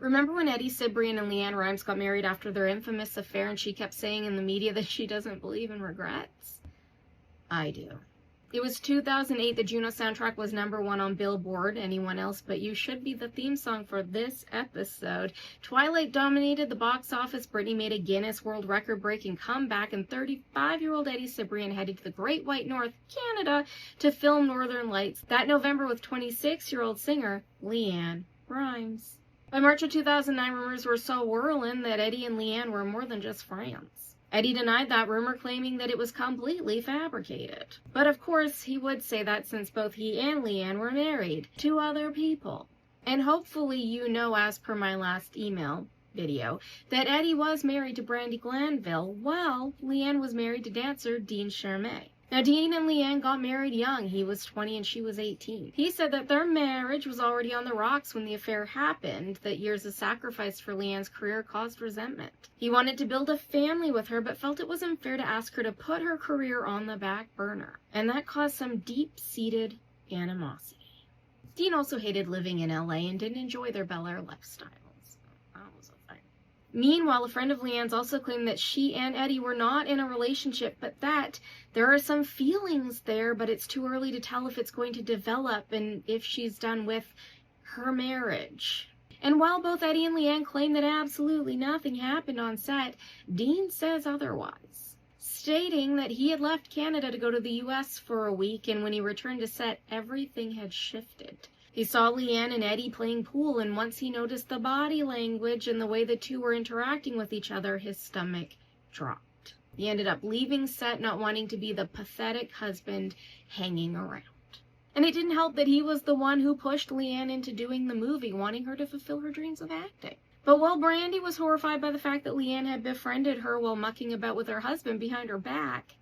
Remember when Eddie Cibrian and LeAnn Rimes got married after their infamous affair and she kept saying in the media that she doesn't believe in regrets? I do. It was 2008. The Juno soundtrack was #1 on Billboard. Anyone else but you should be the theme song for this episode. Twilight dominated the box office. Britney made a Guinness World Record-breaking comeback, and 35-year-old Eddie Cibrian headed to the Great White North, Canada, to film Northern Lights that November with 26-year-old singer LeAnn Rimes. By March of 2009, rumors were so whirling that Eddie and LeAnn were more than just friends. Eddie denied that rumor, claiming that it was completely fabricated. But of course, he would say that since both he and LeAnn were married to other people. And hopefully you know, as per my last email video, that Eddie was married to Brandi Glanville, while LeAnn was married to dancer Dean Charmay. Now, Dean and LeAnn got married young. He was 20 and she was 18. He said that their marriage was already on the rocks when the affair happened, that years of sacrifice for LeAnn's career caused resentment. He wanted to build a family with her, but felt it was unfair to ask her to put her career on the back burner. And that caused some deep-seated animosity. Dean also hated living in LA and didn't enjoy their Bel Air lifestyle. Meanwhile, a friend of LeAnn's also claimed that she and Eddie were not in a relationship, but that there are some feelings there, but it's too early to tell if it's going to develop and if she's done with her marriage. And while both Eddie and LeAnn claim that absolutely nothing happened on set, Dean says otherwise, stating that he had left Canada to go to the US for a week, and when he returned to set, everything had shifted. He saw LeAnn and Eddie playing pool, and once he noticed the body language and the way the two were interacting with each other, his stomach dropped. He ended up leaving set, not wanting to be the pathetic husband hanging around. And it didn't help that he was the one who pushed LeAnn into doing the movie, wanting her to fulfill her dreams of acting. But while Brandi was horrified by the fact that LeAnn had befriended her while mucking about with her husband behind her back,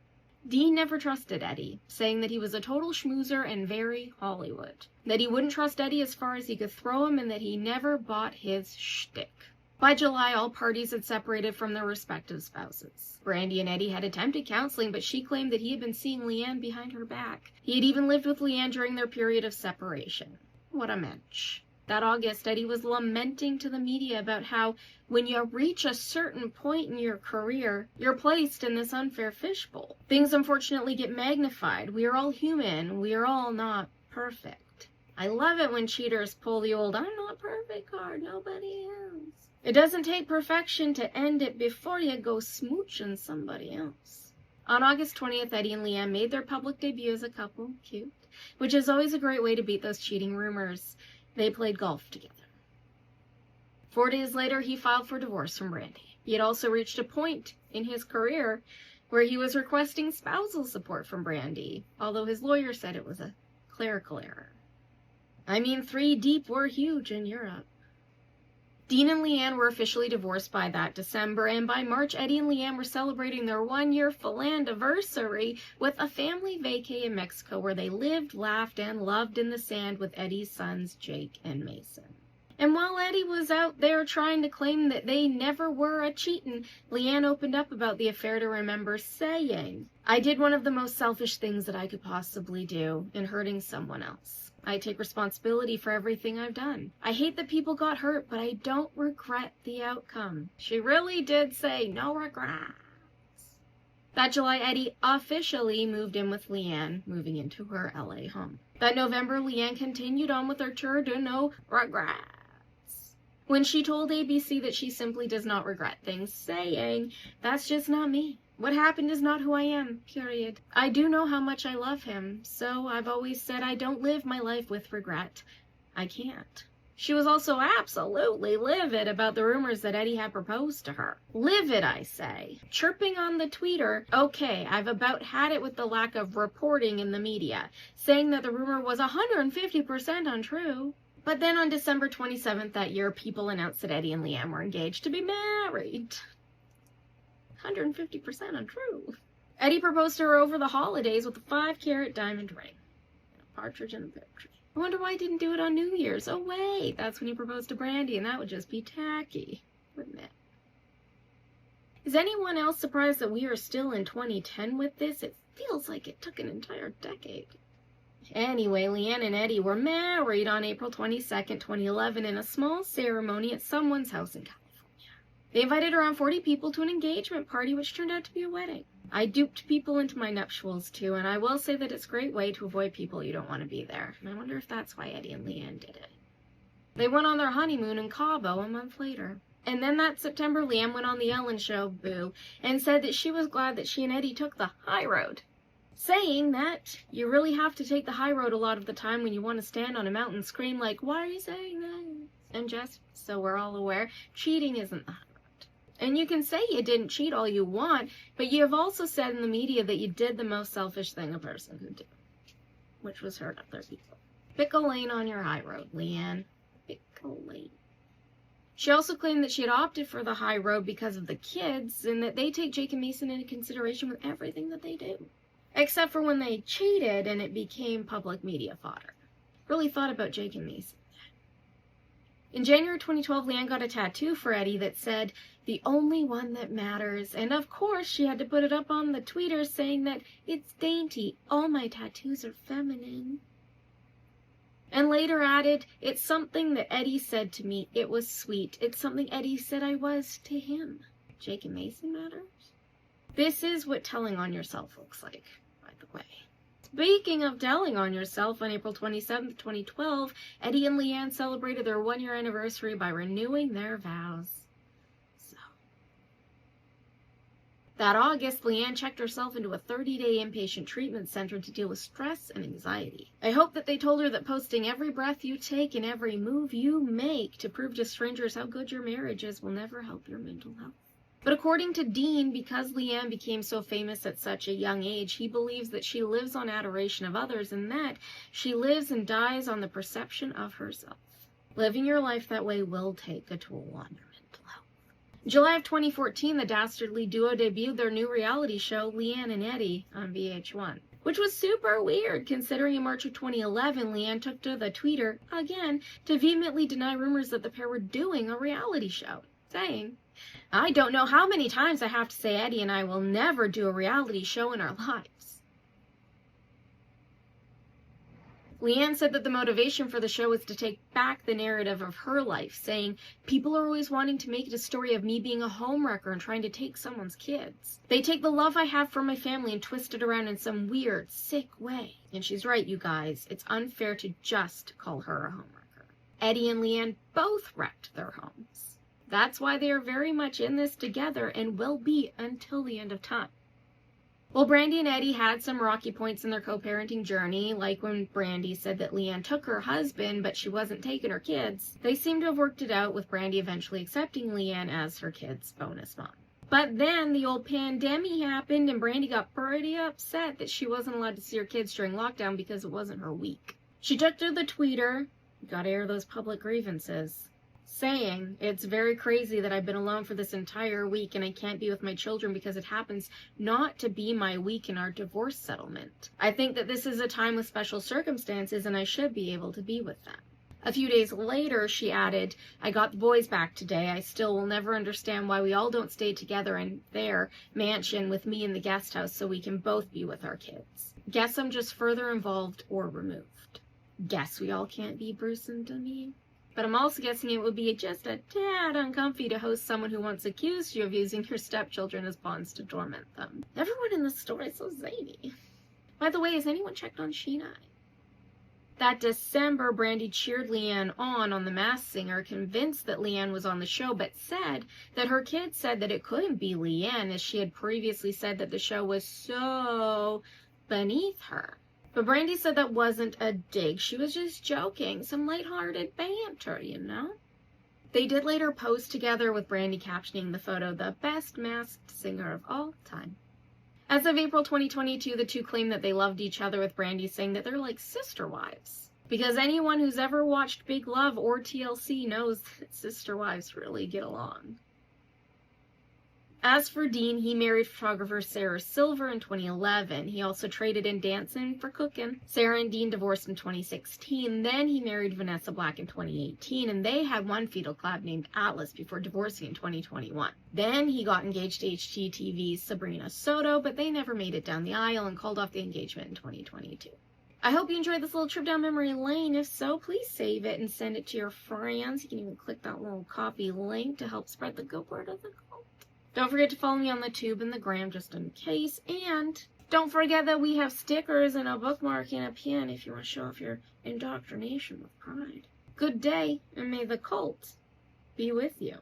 Dean never trusted Eddie, saying that he was a total schmoozer and very Hollywood. That he wouldn't trust Eddie as far as he could throw him, and that he never bought his shtick. By July, all parties had separated from their respective spouses. Brandi and Eddie had attempted counseling, but she claimed that he had been seeing LeAnn behind her back. He had even lived with LeAnn during their period of separation. What a mensch. That August, Eddie was lamenting to the media about how, when you reach a certain point in your career, you're placed in this unfair fishbowl. Things unfortunately get magnified. We are all human. We are all not perfect. I love it when cheaters pull the old "I'm not perfect" card. Nobody is. It doesn't take perfection to end it before you go smooching somebody else. On August 20th, Eddie and LeAnn made their public debut as a couple. Cute. Which is always a great way to beat those cheating rumors. They played golf together. 4 days later, he filed for divorce from Brandi. He had also reached a point in his career where he was requesting spousal support from Brandi, although his lawyer said it was a clerical error. I mean, 3 deep were huge in Europe. Dean and LeAnn were officially divorced by that December, and by March, Eddie and LeAnn were celebrating their 1-year philandiversary with a family vacay in Mexico where they lived, laughed, and loved in the sand with Eddie's sons, Jake and Mason. And while Eddie was out there trying to claim that they never were a-cheatin', LeAnn opened up about the affair to remember saying, "I did one of the most selfish things that I could possibly do in hurting someone else. I take responsibility for everything I've done. I hate that people got hurt, but I don't regret the outcome." She really did say no regrets. That July, Eddie officially moved in with LeAnn, moving into her LA home. That November, LeAnn continued on with her tour de no regrets, when she told ABC that she simply does not regret things, saying, "That's just not me. What happened is not who I am, period. I do know how much I love him, so I've always said I don't live my life with regret. I can't." She was also absolutely livid about the rumors that Eddie had proposed to her. Livid, I say. Chirping on the tweeter, "Okay, I've about had it with the lack of reporting in the media," saying that the rumor was 150% untrue. But then on December 27th that year, people announced that Eddie and LeAnn were engaged to be married. 150% untrue. Eddie proposed to her over the holidays with a 5-carat diamond ring. A partridge in a pear tree. I wonder why he didn't do it on New Year's. Oh wait, that's when he proposed to Brandi, and that would just be tacky, wouldn't it? Is anyone else surprised that we are still in 2010 with this? It feels like it took an entire decade. Anyway, Leanne and Eddie were married on April 22nd, 2011 in a small ceremony at someone's house in California. They invited around 40 people to an engagement party, which turned out to be a wedding. I duped people into my nuptials too, and I will say that it's a great way to avoid people you don't want to be there. And I wonder if that's why Eddie and Leanne did it. They went on their honeymoon in Cabo a month later. And then that September, Leanne went on the Ellen Show, boo, and said that she was glad that she and Eddie took the high road, saying that you really have to take the high road a lot of the time when you want to stand on a mountain and scream like, why are you saying that? And just so we're all aware, cheating isn't the high road. And you can say you didn't cheat all you want, but you have also said in the media that you did the most selfish thing a person could do, which was hurt other people. Pick a lane on your high road, Leanne. Pick a lane. She also claimed that she had opted for the high road because of the kids, and that they take Jake and Mason into consideration with everything that they do. Except for when they cheated and it became public media fodder. Really thought about Jake and Mason. In January 2012, Leanne got a tattoo for Eddie that said, "The only one that matters." And of course, she had to put it up on the tweeter saying that it's dainty. All my tattoos are feminine. And later added, "It's something that Eddie said to me. It was sweet. It's something Eddie said I was to him." Jake and Mason matters? This is what telling on yourself looks like, by the way. Speaking of telling on yourself, on April 27th, 2012, Eddie and Leanne celebrated their one-year anniversary by renewing their vows. So, that August, Leanne checked herself into a 30-day inpatient treatment center to deal with stress and anxiety. I hope that they told her that posting every breath you take and every move you make to prove to strangers how good your marriage is will never help your mental health. But according to Dean, because Leanne became so famous at such a young age, he believes that she lives on adoration of others and that she lives and dies on the perception of herself. Living your life that way will take a toll on your mental health. In July of 2014, the dastardly duo debuted their new reality show, Leanne and Eddie, on VH1. Which was super weird, considering in March of 2011, Leanne took to the Twitter, again, to vehemently deny rumors that the pair were doing a reality show, saying, "I don't know how many times I have to say Eddie and I will never do a reality show in our lives." Leanne said that the motivation for the show was to take back the narrative of her life, saying, "People are always wanting to make it a story of me being a homewrecker and trying to take someone's kids. They take the love I have for my family and twist it around in some weird, sick way." And she's right, you guys. It's unfair to just call her a homewrecker. Eddie and Leanne both wrecked their homes. That's why they are very much in this together and will be until the end of time. Well, Brandy and Eddie had some rocky points in their co-parenting journey, like when Brandy said that Leanne took her husband, but she wasn't taking her kids. They seem to have worked it out, with Brandy eventually accepting Leanne as her kid's bonus mom. But then the old pandemic happened, and Brandy got pretty upset that she wasn't allowed to see her kids during lockdown because it wasn't her week. She took to the Twitter, gotta air those public grievances, saying, "It's very crazy that I've been alone for this entire week and I can't be with my children because it happens not to be my week in our divorce settlement. I think that this is a time with special circumstances and I should be able to be with them." A few days later, she added, "I got the boys back today. I still will never understand why we all don't stay together in their mansion with me in the guest house so we can both be with our kids. Guess I'm just further involved or removed. Guess we all can't be Bruce and Demi. But I'm also guessing it would be just a tad uncomfy to host someone who once accused you of using your stepchildren as pawns to torment them." Everyone in this story is so zany. By the way, has anyone checked on Sheena? That December, Brandy cheered Leanne on The Masked Singer, convinced that Leanne was on the show, but said that her kids said that it couldn't be Leanne, as she had previously said that the show was so beneath her. But Brandy said that wasn't a dig. She was just joking. Some lighthearted banter, you know? They did later post together, with Brandy captioning the photo, "The best masked singer of all time." As of April 2022, the two claimed that they loved each other, with Brandy saying that they're like sister wives. Because anyone who's ever watched Big Love or TLC knows that sister wives really get along. As for Dean, he married photographer Sarah Silver in 2011. He also traded in dancing for cooking. Sarah and Dean divorced in 2016. Then he married Vanessa Black in 2018, and they had one fetal collab named Atlas before divorcing in 2021. Then he got engaged to HGTV's Sabrina Soto, but they never made it down the aisle and called off the engagement in 2022. I hope you enjoyed this little trip down memory lane. If so, please save it and send it to your friends. You can even click that little copy link to help spread the good word of the cult. Don't forget to follow me on the tube and the gram just in case. And don't forget that we have stickers and a bookmark and a pin if you want to show off your indoctrination with pride. Good day, and may the cult be with you.